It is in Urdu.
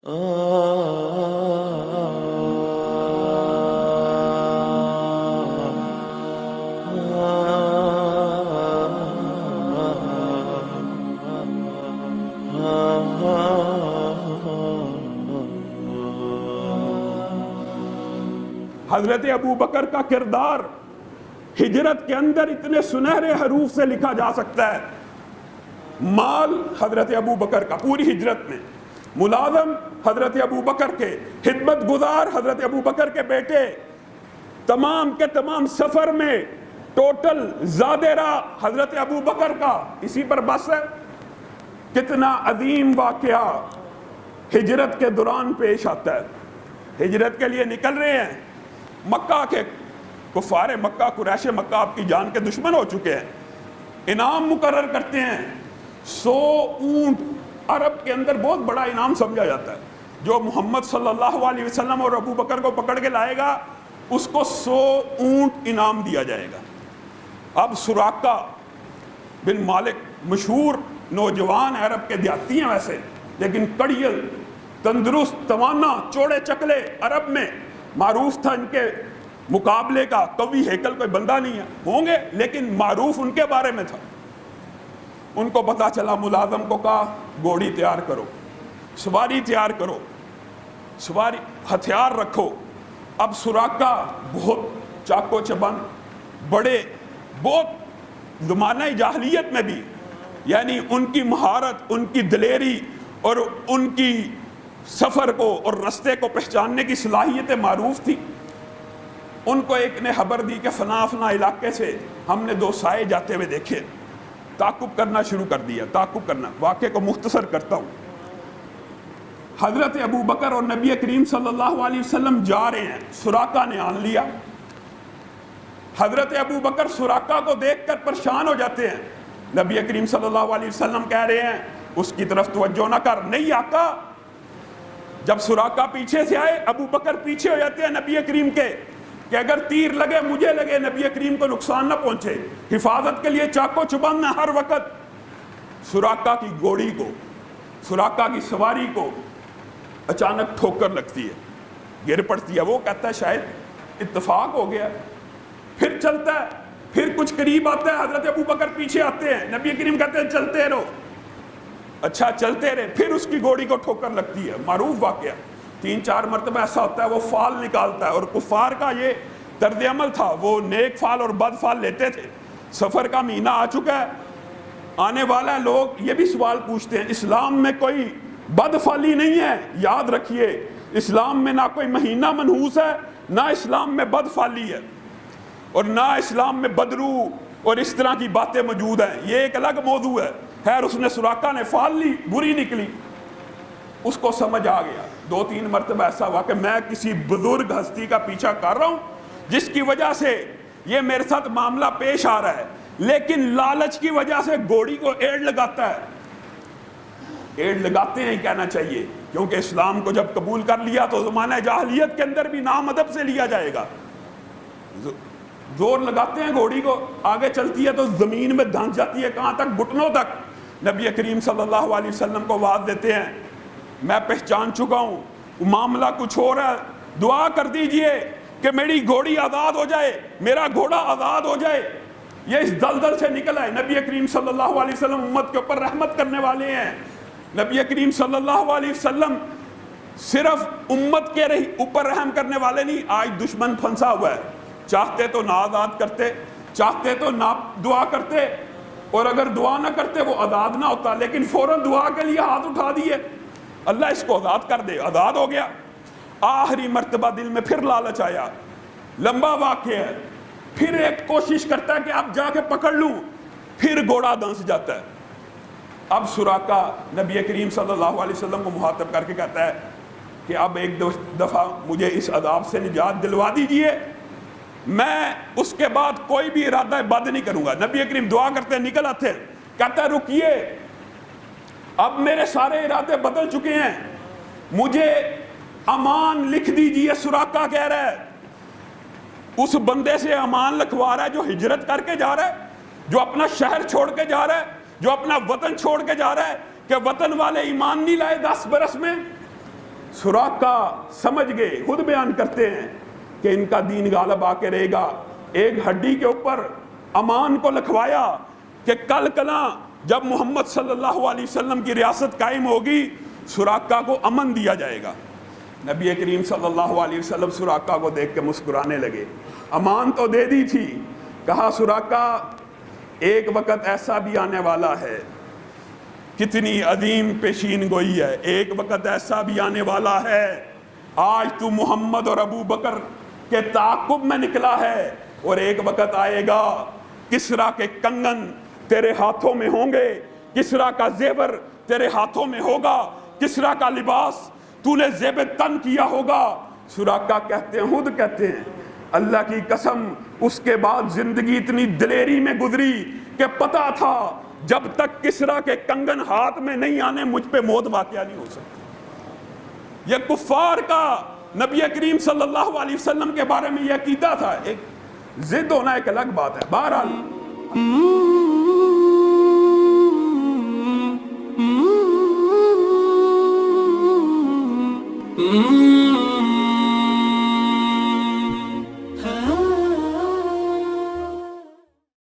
حضرت ابو بکر کا کردار ہجرت کے اندر اتنے سنہرے حروف سے لکھا جا سکتا ہے. مال حضرت ابو بکر کا پوری ہجرت میں، ملازم حضرت ابو بکر کے، خدمت گزار حضرت ابو بکر کے بیٹے، تمام کے تمام سفر میں ٹوٹل زاد راہ حضرت ابو بکر کا. اسی پر بس ہے. کتنا عظیم واقعہ ہجرت کے دوران پیش آتا ہے. ہجرت کے لیے نکل رہے ہیں، مکہ کے کفار مکہ، قریش مکہ آپ کی جان کے دشمن ہو چکے ہیں. انعام مقرر کرتے ہیں. 100 اونٹ عرب کے اندر بہت بڑا انعام سمجھا جاتا ہے. جو محمد صلی اللہ علیہ وسلم اور ابو بکر کو پکڑ کے لائے گا اس کو 100 اونٹ انعام دیا جائے گا. اب سراقہ بن مالک مشہور نوجوان عرب کے دیہاتی ہیں ویسے، لیکن کڑیل، تندرست، توانا، چوڑے چکلے، عرب میں معروف تھا ان کے مقابلے کا قوی ہیکل کوئی بندہ نہیں ہے. ہوں گے لیکن معروف ان کے بارے میں تھا. ان کو پتا چلا، ملازم کو کہا گھوڑی تیار کرو، سواری تیار کرو، سواری ہتھیار رکھو. اب سراقہ بہت چاقو چبند، بڑے، بہت زمانہ جاہلیت میں بھی، یعنی ان کی مہارت، ان کی دلیری اور ان کی سفر کو اور رستے کو پہچاننے کی صلاحیتیں معروف تھی. ان کو ایک نے خبر دی کہ فلاں فلاں علاقے سے ہم نے 2 سائے جاتے ہوئے دیکھے. تعقب کرنا شروع کر دیا. تعقب کرنا، واقعے کو مختصر کرتا ہوں. حضرت ابو بکر اور نبی کریم صلی اللہ علیہ وسلم جا رہے ہیں. سراقہ نے آن لیا. حضرت ابو بکر سراقہ کو دیکھ کر پریشان ہو جاتے ہیں. نبی کریم صلی اللہ علیہ وسلم کہہ رہے ہیں اس کی طرف توجہ نہ کر. نہیں آقا. جب سراقہ پیچھے سے آئے، ابو بکر پیچھے ہو جاتے ہیں نبی کریم کے کہ اگر تیر لگے مجھے لگے، نبی کریم کو نقصان نہ پہنچے. حفاظت کے لیے چاقو چبند ہر وقت. سراقہ کی گھوڑی کو، سراقہ کی سواری کو اچانک ٹھوکر لگتی ہے، گر پڑتی ہے. وہ کہتا ہے شاید اتفاق ہو گیا. پھر چلتا ہے، پھر کچھ قریب آتا ہے، حضرت ابو بکر پیچھے آتے ہیں. نبی کریم کہتے ہیں چلتے رہو. اچھا چلتے رہے. پھر اس کی گھوڑی کو ٹھوکر لگتی ہے. معروف واقعہ. 3-4 مرتبہ ایسا ہوتا ہے وہ فال نکالتا ہے. اور کفار کا یہ طرز عمل تھا، وہ نیک فال اور بد فال لیتے تھے. سفر کا مہینہ آ چکا ہے، آنے والا ہے. لوگ یہ بھی سوال پوچھتے ہیں اسلام میں کوئی بد فالی نہیں ہے. یاد رکھیے، اسلام میں نہ کوئی مہینہ منحوس ہے، نہ اسلام میں بد فالی ہے، اور نہ اسلام میں بدرو اور اس طرح کی باتیں موجود ہیں. یہ ایک الگ موضوع ہے. خیر، اس نے سراقہ نے فال لی، بری نکلی. اس کو سمجھ آ گیا. 2-3 مرتبہ ایسا ہوا کہ میں کسی بزرگ ہستی کا پیچھا کر رہا ہوں جس کی وجہ سے یہ میرے ساتھ معاملہ پیش آ رہا ہے، لیکن لالچ کی وجہ سے گھوڑی کو ایڑ لگاتا ہے. ایڑ لگاتے ہیں کہنا چاہیے، کیونکہ اسلام کو جب قبول کر لیا تو زمانہ جاہلیت کے اندر بھی نام ادب سے لیا جائے گا. زور لگاتے ہیں گھوڑی کو، آگے چلتی ہے تو زمین میں دھنس جاتی ہے. کہاں تک؟ گھٹنوں تک. نبی کریم صلی اللہ علیہ وسلم کو آواز دیتے ہیں میں پہچان چکا ہوں، معاملہ کچھ ہو رہا ہے، دعا کر دیجئے کہ میری گھوڑی آزاد ہو جائے، میرا گھوڑا آزاد ہو جائے. یہ اس دلدل سے نکل آئے. نبی کریم صلی اللہ علیہ وسلم امت کے اوپر رحمت کرنے والے ہیں. نبی کریم صلی اللہ علیہ وسلم صرف امت کے اوپر رحم کرنے والے نہیں، آج دشمن پھنسا ہوا ہے. چاہتے تو نہ آزاد کرتے، چاہتے تو نہ دعا کرتے، اور اگر دعا نہ کرتے وہ آزاد نہ ہوتا، لیکن فوراً دعا کے لیے ہاتھ اٹھا دیے، اللہ اس کو آزاد کر دے. آزاد ہو گیا. آخری مرتبہ دل میں پھر لالچ آیا. لمبا واقعہ ہے. پھر ایک کوشش کرتا ہے کہ اب جا کے پکڑ لوں، پھر گھوڑا دھنس جاتا ہے. اب سراقہ نبی کریم صلی اللہ علیہ وسلم کو مخاطب کر کے کہتا ہے کہ اب ایک دفعہ مجھے اس عذاب سے نجات دلوا دیجئے، میں اس کے بعد کوئی بھی ارادہ بد نہیں کروں گا. نبی کریم دعا کرتے نکل آتے، کہتا ہے رکیے، اب میرے سارے ارادے بدل چکے ہیں، مجھے امان لکھ دیجئے. سراقہ کہہ رہا ہے اس بندے سے امان لکھوا رہا ہے جو ہجرت کر کے جا رہا ہے، جو اپنا شہر چھوڑ کے جا رہا ہے، جو اپنا وطن چھوڑ کے جا رہا ہے، کہ وطن والے ایمان نہیں لائے 10 برس میں. سراقہ سمجھ گئے، خود بیان کرتے ہیں کہ ان کا دین غالب آ کے رہے گا۔ ایک ہڈی کے اوپر امان کو لکھوایا کہ کل کلاں جب محمد صلی اللہ علیہ وسلم کی ریاست قائم ہوگی سراقہ کو امن دیا جائے گا۔ نبی کریم صلی اللہ علیہ وسلم سراقہ کو دیکھ کے مسکرانے لگے، امان تو دے دی تھی، کہا سراقہ ایک وقت ایسا بھی آنے والا ہے، کتنی عظیم پیشین گوئی ہے، ایک وقت ایسا بھی آنے والا ہے، آج تو محمد اور ابو بکر کے تعاقب میں نکلا ہے، اور ایک وقت آئے گا کسریٰ کے کنگن تیرے ہاتھوں میں ہوں گے، کسریٰ کا زیور تیرے ہاتھوں میں ہوگا، کسریٰ کا لباس تو نے زیب تن کیا ہوگا۔ سراقہ کہتے ہیں، خود کہتے ہیں، اللہ کی قسم اس کے بعد زندگی اتنی دلیری میں گزری کہ پتا تھا جب تک کسریٰ کے کنگن ہاتھ میں نہیں آنے مجھ پہ موت واقعہ نہیں ہو سکتی۔ یہ کفار کا نبی کریم صلی اللہ علیہ وسلم کے بارے میں یہ عقیدہ تھا۔ ایک ضد ہونا ایک الگ بات ہے۔ بہرحال